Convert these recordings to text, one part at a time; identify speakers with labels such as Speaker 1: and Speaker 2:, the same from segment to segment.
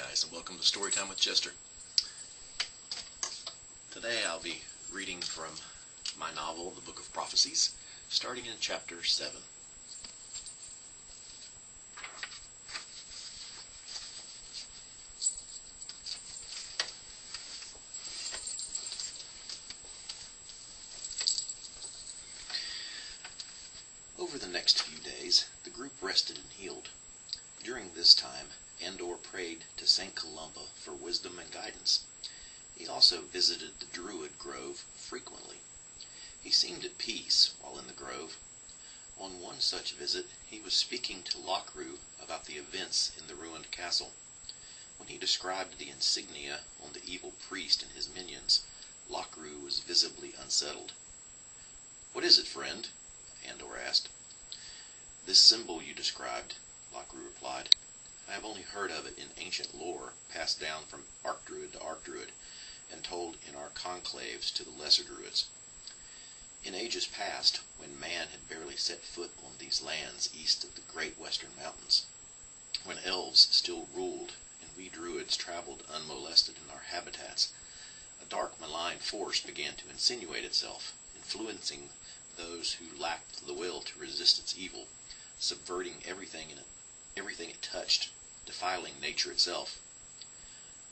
Speaker 1: guys, and welcome to Storytime with Chester. Today I'll be reading from my novel, The Book of Prophecies, starting in Chapter 7. Over the next few days, the group rested and healed. During this time, Andor prayed to St. Columba for wisdom and guidance. He also visited the Druid Grove frequently. He seemed at peace while in the grove. On one such visit, he was speaking to Lockrew about the events in the ruined castle. When he described the insignia on the evil priest and his minions, Lockrew was visibly unsettled. "What is it, friend?" Andor asked. "This symbol you described," Lockrew replied. "I have only heard of it in ancient lore, passed down from Archdruid to Archdruid, and told in our conclaves to the lesser druids. In ages past, when man had barely set foot on these lands east of the great western mountains, when elves still ruled and we druids traveled unmolested in our habitats, a dark malign force began to insinuate itself, influencing those who lacked the will to resist its evil, subverting everything it touched, defiling nature itself.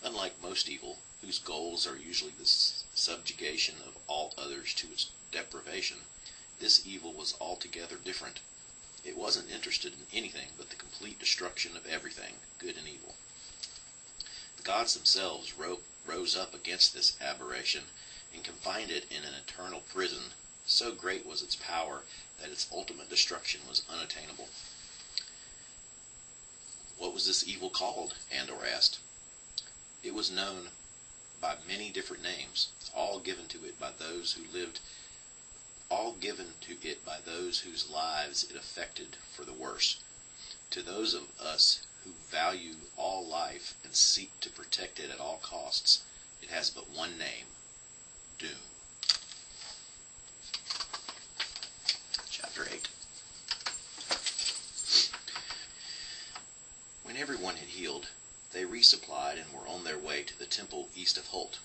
Speaker 1: Unlike most evil, whose goals are usually the subjugation of all others to its deprivation, this evil was altogether different. It wasn't interested in anything but the complete destruction of everything, good and evil. The gods themselves rose up against this aberration and confined it in an eternal prison. So great was its power that its ultimate destruction was unattainable." "What was this evil called?" Andor asked. "It was known by many different names, all given to it by those whose lives it affected for the worse. To those of us who value all life and seek to protect it at all costs, it has but one name: Doom." Chapter 8. When everyone had healed, they resupplied and were on their way to the temple east of Holt.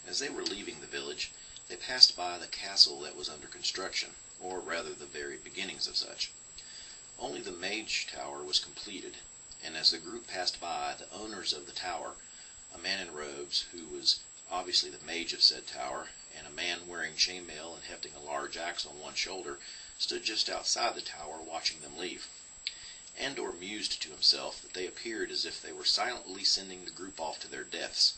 Speaker 1: As they were leaving the village, they passed by the castle that was under construction, or rather the very beginnings of such. Only the mage tower was completed, and as the group passed by, the owners of the tower, a man in robes who was obviously the mage of said tower, and a man wearing chainmail and hefting a large axe on one shoulder, stood just outside the tower watching them leave. Andor mused to himself that they appeared as if they were silently sending the group off to their deaths.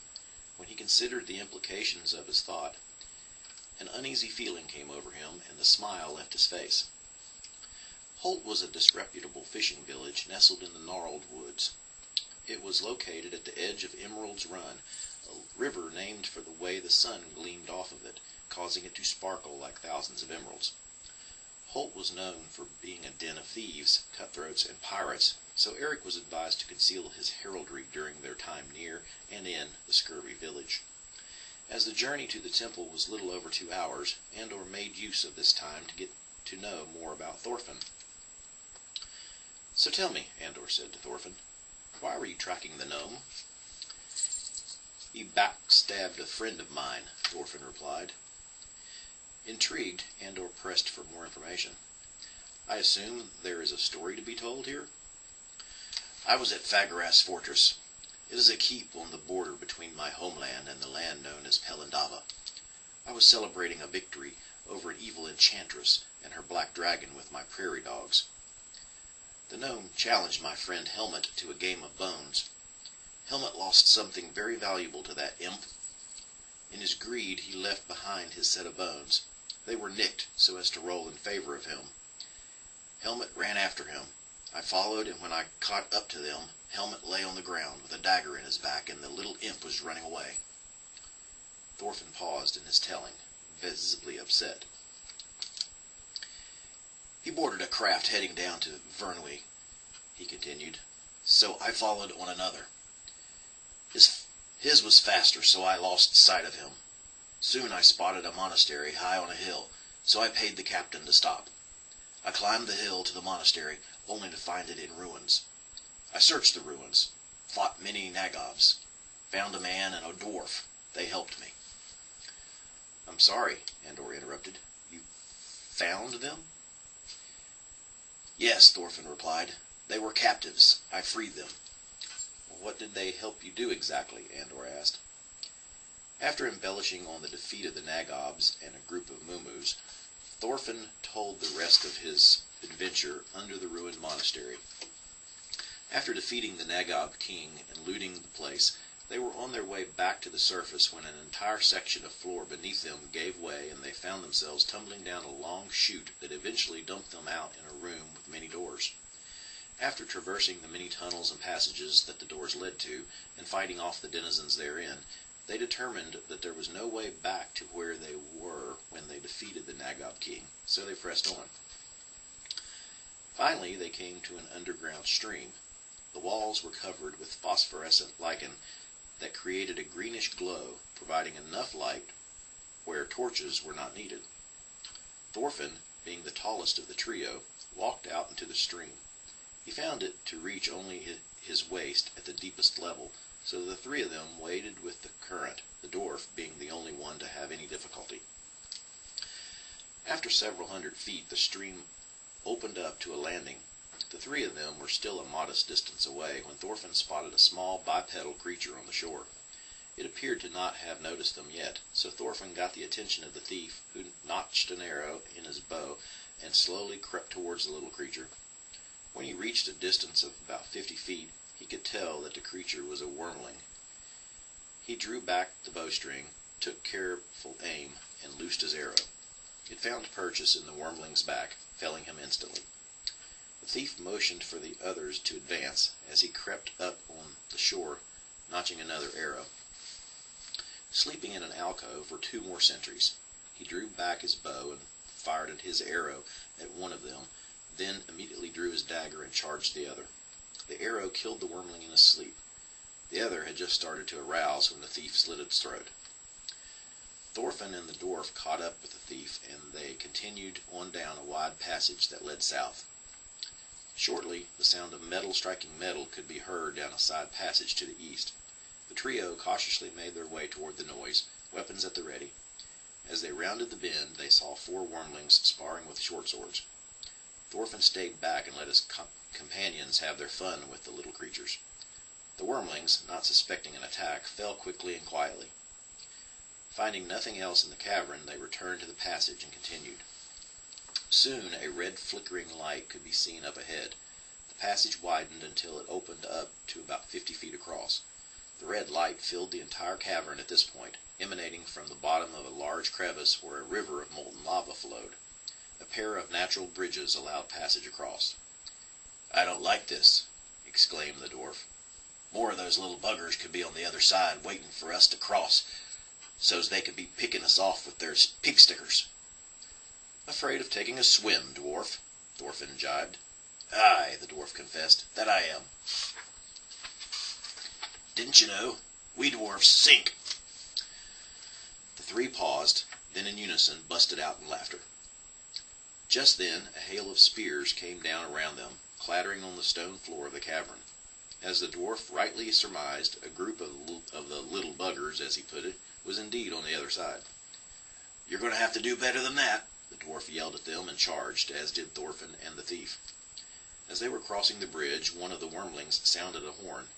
Speaker 1: When he considered the implications of his thought, an uneasy feeling came over him, and the smile left his face. Holt was a disreputable fishing village nestled in the gnarled woods. It was located at the edge of Emerald's Run, a river named for the way the sun gleamed off of it, causing it to sparkle like thousands of emeralds. Holt was known for being a den of thieves, cutthroats, and pirates, so Eric was advised to conceal his heraldry during their time near and in the scurvy village. As the journey to the temple was little over 2 hours, Andor made use of this time to get to know more about Thorfinn. "So tell me," Andor said to Thorfinn, "why were you tracking the gnome?" "He backstabbed a friend of mine," Thorfinn replied. Intrigued, Andor pressed for more information. "I assume there is a story to be told here?" "I was at Fagarath's fortress. It is a keep on the border between my homeland and the land known as Pelindava. I was celebrating a victory over an evil enchantress and her black dragon with my prairie dogs. The gnome challenged my friend Helmet to a game of bones. Helmet lost something very valuable to that imp. In his greed he left behind his set of bones. They were nicked so as to roll in favor of him. Helmet ran after him. I followed, and when I caught up to them, Helmet lay on the ground with a dagger in his back, and the little imp was running away." Thorfinn paused in his telling, visibly upset. "He boarded a craft heading down to Vernwy," he continued, "so I followed on another. His was faster, so I lost sight of him. Soon I spotted a monastery high on a hill, so I paid the captain to stop. I climbed the hill to the monastery, only to find it in ruins. I searched the ruins, fought many Nagobs. Found a man and a dwarf. They helped me." "I'm sorry," Andor interrupted. "You found them?" "Yes," Thorfinn replied. "They were captives. I freed them." "What did they help you do exactly?" Andor asked. After embellishing on the defeat of the Nagobs and a group of Mumus, Thorfinn told the rest of his adventure under the ruined monastery. After defeating the Nagob king and looting the place, they were on their way back to the surface when an entire section of floor beneath them gave way and they found themselves tumbling down a long chute that eventually dumped them out in a room with many doors. After traversing the many tunnels and passages that the doors led to, and fighting off the denizens therein, they determined that there was no way back to where they were when they defeated the Nagob king, so they pressed on. Finally, they came to an underground stream. The walls were covered with phosphorescent lichen that created a greenish glow, providing enough light where torches were not needed. Thorfinn, being the tallest of the trio, walked out into the stream. He found it to reach only his waist at the deepest level, so the three of them waded with the current, the dwarf being the only one to have any difficulty. After several hundred feet, the stream opened up to a landing. The three of them were still a modest distance away when Thorfinn spotted a small bipedal creature on the shore. It appeared to not have noticed them yet, so Thorfinn got the attention of the thief, who notched an arrow in his bow and slowly crept towards the little creature. When he reached a distance of about 50 feet, he could tell that the creature was a wormling. He drew back the bowstring, took careful aim, and loosed his arrow. It found purchase in the wormling's back, felling him instantly. The thief motioned for the others to advance as he crept up on the shore, notching another arrow. Sleeping in an alcove were two more sentries. He drew back his bow and fired his arrow at one of them, then immediately drew his dagger and charged the other. The arrow killed the wormling in his sleep. The other had just started to arouse when the thief slit its throat. Thorfinn and the dwarf caught up with the thief, and they continued on down a wide passage that led south. Shortly, the sound of metal striking metal could be heard down a side passage to the east. The trio cautiously made their way toward the noise, weapons at the ready. As they rounded the bend, they saw four wormlings sparring with short swords. Thorfinn stayed back and let his companions have their fun with the little creatures. The wormlings, not suspecting an attack, fell quickly and quietly. Finding nothing else in the cavern, they returned to the passage and continued. Soon a red flickering light could be seen up ahead. The passage widened until it opened up to about 50 feet across. The red light filled the entire cavern at this point, emanating from the bottom of a large crevice where a river of molten lava flowed. A pair of natural bridges allowed passage across. "I don't like this," exclaimed the dwarf. "More of those little buggers could be on the other side waiting for us to cross, so's they could be picking us off with their pig stickers." "Afraid of taking a swim, dwarf?" Thorfinn jibed. "Aye," the dwarf confessed, "that I am." "Didn't you know? We dwarfs sink." The three paused, then in unison busted out in laughter. Just then a hail of spears came down around them, clattering on the stone floor of the cavern. As the dwarf rightly surmised, a group of the little buggers, as he put it, was indeed on the other side. "You're going to have to do better than that," the dwarf yelled at them and charged, as did Thorfinn and the thief. As they were crossing the bridge, one of the wormlings sounded a horn.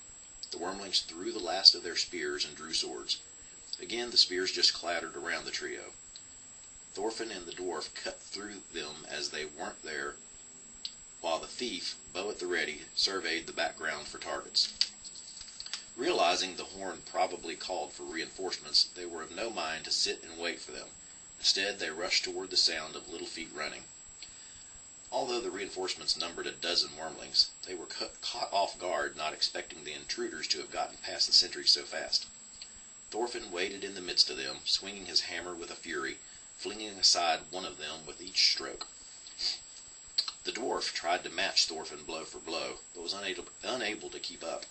Speaker 1: The wormlings threw the last of their spears and drew swords. Again the spears just clattered around the trio. Thorfinn and the dwarf cut through them as they weren't there, while the thief, bow at the ready, surveyed the background for targets. Realizing the horn probably called for reinforcements, they were of no mind to sit and wait for them. Instead, they rushed toward the sound of little feet running. Although the reinforcements numbered a dozen wormlings, they were caught off guard, not expecting the intruders to have gotten past the sentries so fast. Thorfinn waded in the midst of them, swinging his hammer with a fury, flinging aside one of them with each stroke. The dwarf tried to match Thorfinn blow for blow, but was unable to keep up.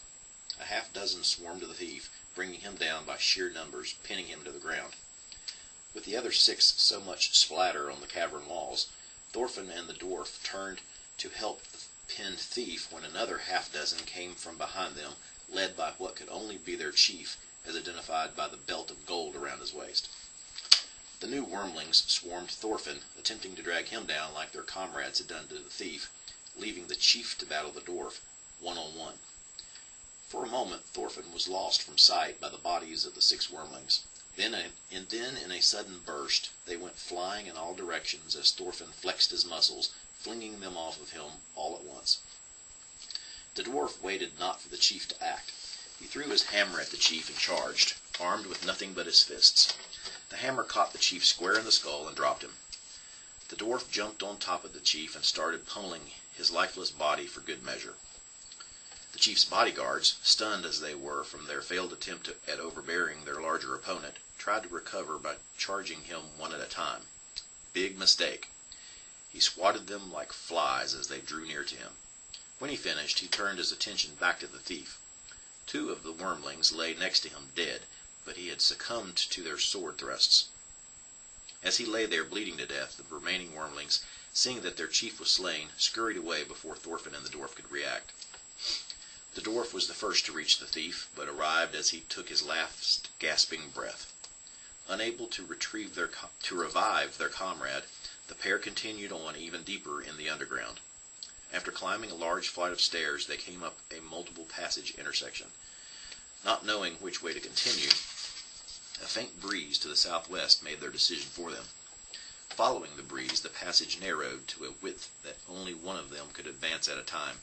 Speaker 1: A half-dozen swarmed to the thief, bringing him down by sheer numbers, pinning him to the ground. With the other 6 so much splatter on the cavern walls, Thorfinn and the dwarf turned to help pinned thief when another half-dozen came from behind them, led by what could only be their chief, as identified by the belt of gold around his waist. The new wormlings swarmed Thorfinn, attempting to drag him down like their comrades had done to the thief, leaving the chief to battle the dwarf, one-on-one. For a moment Thorfinn was lost from sight by the bodies of the 6 wormlings. Then in a sudden burst, they went flying in all directions as Thorfinn flexed his muscles, flinging them off of him all at once. The dwarf waited not for the chief to act. He threw his hammer at the chief and charged, armed with nothing but his fists. The hammer caught the chief square in the skull and dropped him. The dwarf jumped on top of the chief and started pummeling his lifeless body for good measure. The chief's bodyguards, stunned as they were from their failed attempt at overbearing their larger opponent, tried to recover by charging him one at a time. Big mistake. He swatted them like flies as they drew near to him. When he finished, he turned his attention back to the thief. 2 of the wormlings lay next to him dead, but he had succumbed to their sword thrusts. As he lay there bleeding to death, the remaining wormlings, seeing that their chief was slain, scurried away before Thorfinn and the dwarf could react. The dwarf was the first to reach the thief, but arrived as he took his last gasping breath. Unable to revive their comrade, the pair continued on even deeper in the underground. After climbing a large flight of stairs, they came up a multiple passage intersection. Not knowing which way to continue, a faint breeze to the southwest made their decision for them. Following the breeze, the passage narrowed to a width that only one of them could advance at a time.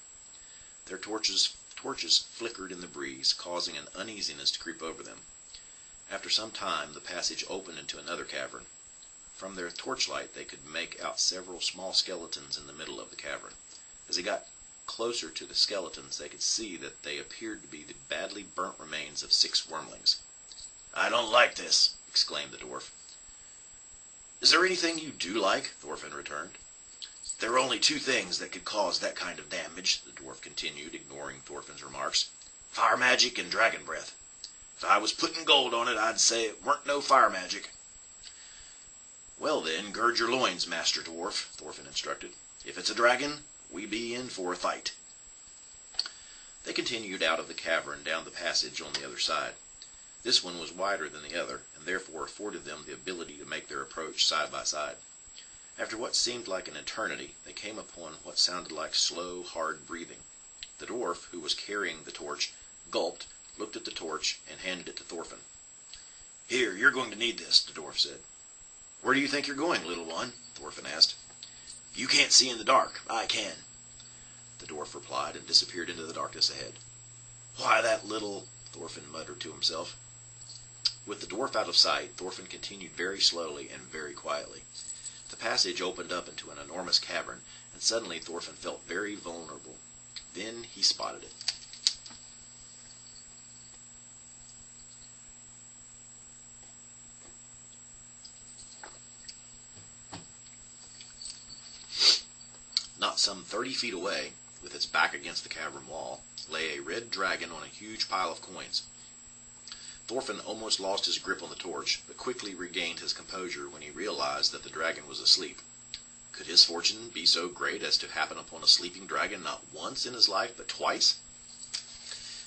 Speaker 1: Their torches flickered in the breeze, causing an uneasiness to creep over them. After some time, the passage opened into another cavern. From their torchlight, they could make out several small skeletons in the middle of the cavern. As they got closer to the skeletons, they could see that they appeared to be the badly burnt remains of 6 wormlings. "I don't like this," exclaimed the dwarf. "Is there anything you do like?" Thorfinn returned. "There are only 2 things that could cause that kind of damage," the dwarf continued, ignoring Thorfinn's remarks. "Fire magic and dragon breath. If I was putting gold on it, I'd say it weren't no fire magic." "Well then, gird your loins, Master Dwarf," Thorfinn instructed. "If it's a dragon, we be in for a fight." They continued out of the cavern down the passage on the other side. This one was wider than the other, and therefore afforded them the ability to make their approach side by side. After what seemed like an eternity, they came upon what sounded like slow, hard breathing. The dwarf, who was carrying the torch, gulped, looked at the torch, and handed it to Thorfinn. "Here, you're going to need this," the dwarf said. "Where do you think you're going, little one?" Thorfinn asked. "You can't see in the dark. I can," the dwarf replied, and disappeared into the darkness ahead. "Why, that little—" Thorfinn muttered to himself. With the dwarf out of sight, Thorfinn continued very slowly and very quietly. The passage opened up into an enormous cavern, and suddenly Thorfinn felt very vulnerable. Then he spotted it. Not some 30 feet away, with its back against the cavern wall, lay a red dragon on a huge pile of coins. Thorfinn almost lost his grip on the torch, but quickly regained his composure when he realized that the dragon was asleep. Could his fortune be so great as to happen upon a sleeping dragon not once in his life, but twice?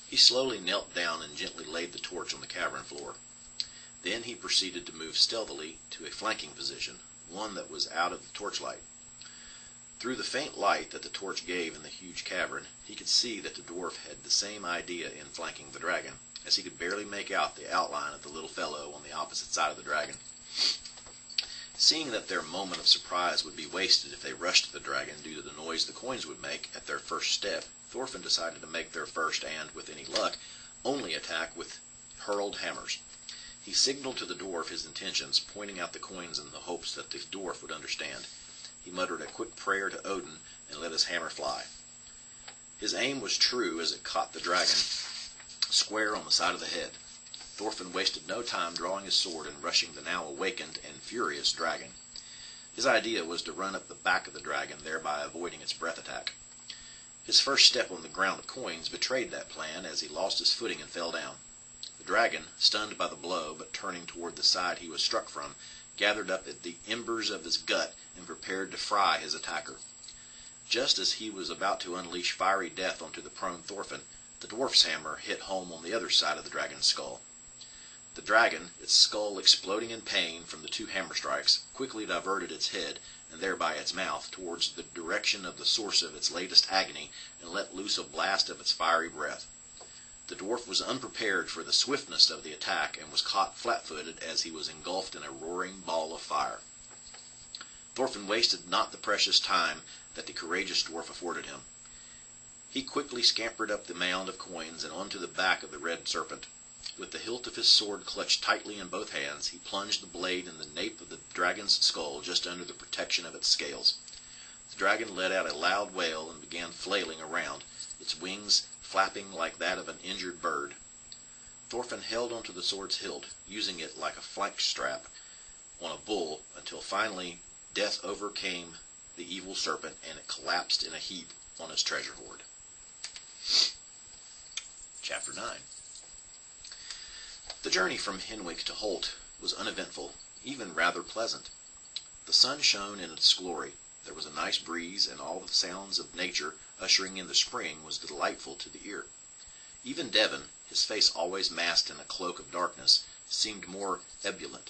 Speaker 1: He slowly knelt down and gently laid the torch on the cavern floor. Then he proceeded to move stealthily to a flanking position, one that was out of the torchlight. Through the faint light that the torch gave in the huge cavern, he could see that the dwarf had the same idea in flanking the dragon, as he could barely make out the outline of the little fellow on the opposite side of the dragon. Seeing that their moment of surprise would be wasted if they rushed at the dragon due to the noise the coins would make at their first step, Thorfinn decided to make their first and, with any luck, only attack with hurled hammers. He signaled to the dwarf his intentions, pointing out the coins in the hopes that the dwarf would understand. He muttered a quick prayer to Odin and let his hammer fly. His aim was true as it caught the dragon square on the side of the head. Thorfinn wasted no time drawing his sword and rushing the now awakened and furious dragon. His idea was to run up the back of the dragon, thereby avoiding its breath attack. His first step on the ground of coins betrayed that plan, as he lost his footing and fell down. The dragon, stunned by the blow but turning toward the side he was struck from, gathered up the embers of his gut and prepared to fry his attacker. Just as he was about to unleash fiery death onto the prone Thorfinn, the dwarf's hammer hit home on the other side of the dragon's skull. The dragon, its skull exploding in pain from the 2 hammer strikes, quickly diverted its head, and thereby its mouth, towards the direction of the source of its latest agony, and let loose a blast of its fiery breath. The dwarf was unprepared for the swiftness of the attack, and was caught flat-footed as he was engulfed in a roaring ball of fire. Thorfinn wasted not the precious time that the courageous dwarf afforded him. He quickly scampered up the mound of coins and onto the back of the red serpent. With the hilt of his sword clutched tightly in both hands, he plunged the blade in the nape of the dragon's skull just under the protection of its scales. The dragon let out a loud wail and began flailing around, its wings flapping like that of an injured bird. Thorfinn held onto the sword's hilt, using it like a flank strap on a bull, until finally death overcame the evil serpent, and it collapsed in a heap on his treasure hoard. Chapter 9. The journey from Henwick to Holt was uneventful, even rather pleasant. The sun shone in its glory, there was a nice breeze, and all the sounds of nature ushering in the spring was delightful to the ear. Even Devon, his face always masked in a cloak of darkness, seemed more ebullient.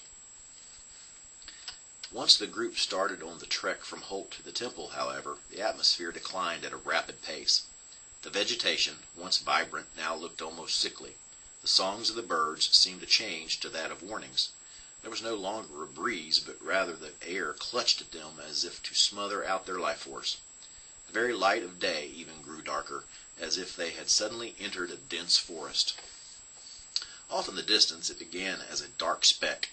Speaker 1: Once the group started on the trek from Holt to the temple, however, the atmosphere declined at a rapid pace. The vegetation, once vibrant, now looked almost sickly. The songs of the birds seemed to change to that of warnings. There was no longer a breeze, but rather the air clutched at them as if to smother out their life force. The very light of day even grew darker, as if they had suddenly entered a dense forest. Off in the distance it began as a dark speck,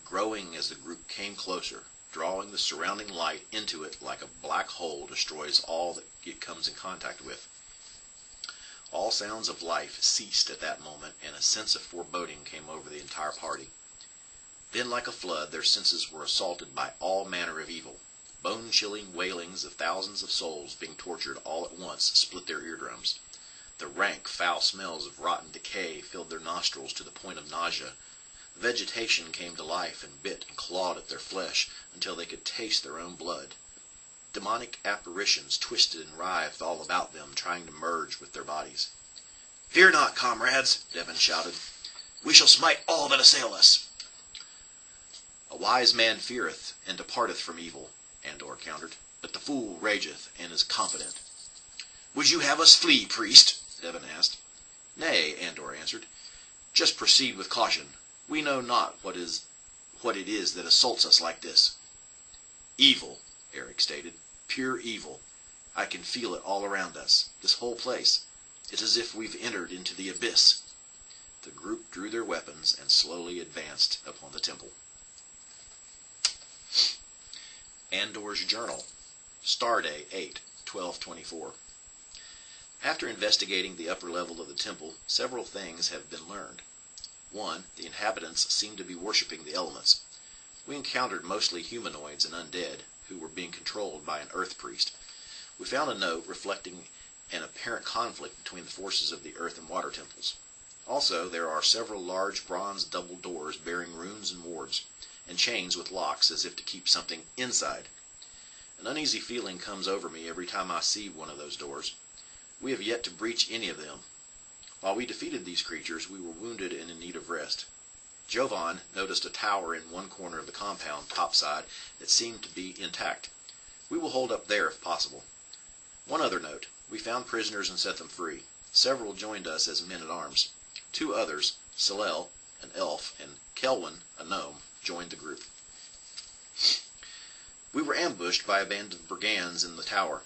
Speaker 1: growing as the group came closer, drawing the surrounding light into it like a black hole destroys all that it comes in contact with. All sounds of life ceased at that moment, and a sense of foreboding came over the entire party. Then, like a flood, their senses were assaulted by all manner of evil. Bone-chilling wailings of thousands of souls being tortured all at once split their eardrums. The rank, foul smells of rotten decay filled their nostrils to the point of nausea. The vegetation came to life and bit and clawed at their flesh until they could taste their own blood. Demonic apparitions twisted and writhed all about them, trying to merge with their bodies. "Fear not, comrades," Devon shouted. "We shall smite all that assail us." "A wise man feareth, and departeth from evil," Andor countered, "but the fool rageth, and is confident." "Would you have us flee, priest?" Devon asked. "Nay," Andor answered. "Just proceed with caution. We know not what it is that assaults us like this." "Evil," Eric stated. "Pure evil. I can feel it all around us. This whole place. It's as if we've entered into the abyss." The group drew their weapons and slowly advanced upon the temple. Andor's Journal. Starday 8/12/24. After investigating the upper level of the temple, several things have been learned. 1. The inhabitants seem to be worshipping the elements. We encountered mostly humanoids and undead, who were being controlled by an earth priest. We found a note reflecting an apparent conflict between the forces of the earth and water temples. Also, there are several large bronze double doors bearing runes and wards, and chains with locks as if to keep something inside. An uneasy feeling comes over me every time I see one of those doors. We have yet to breach any of them. While we defeated these creatures, we were wounded and in need of rest. Jovan noticed a tower in one corner of the compound, topside, that seemed to be intact. We will hold up there if possible. One other note. We found prisoners and set them free. Several joined us as men-at-arms. 2 others, Salel, an elf, and Kelwin, a gnome, joined the group. We were ambushed by a band of brigands in the tower.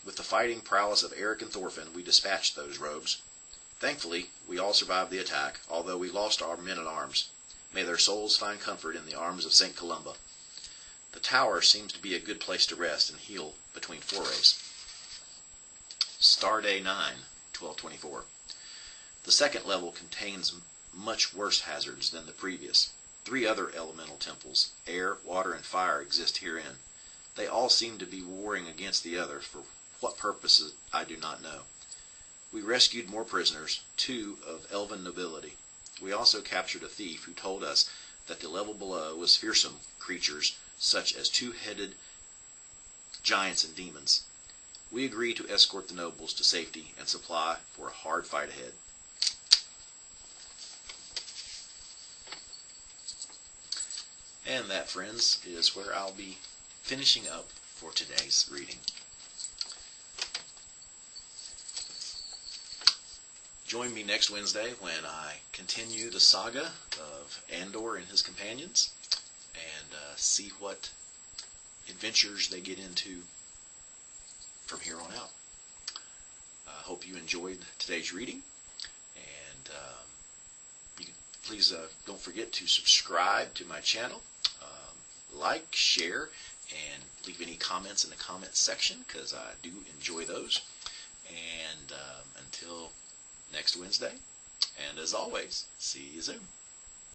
Speaker 1: With the fighting prowess of Eric and Thorfinn, we dispatched those rogues. Thankfully, we all survived the attack, although we lost our men-at-arms. May their souls find comfort in the arms of St. Columba. The tower seems to be a good place to rest and heal between forays. Starday 9/12/24. The second level contains much worse hazards than the previous. 3 other elemental temples, air, water, and fire, exist herein. They all seem to be warring against the other, for what purposes I do not know. We rescued more prisoners, 2 of elven nobility. We also captured a thief who told us that the level below was fearsome creatures such as 2-headed giants and demons. we agree to escort the nobles to safety and supply for a hard fight ahead. And that, friends, is where I'll be finishing up for today's reading. Join me next Wednesday when I continue the saga of Andor and his companions and see what adventures they get into from here on out. I hope you enjoyed today's reading, and please don't forget to subscribe to my channel, like, share, and leave any comments in the comments section, because I do enjoy those. And until next Wednesday, and as always, see you soon.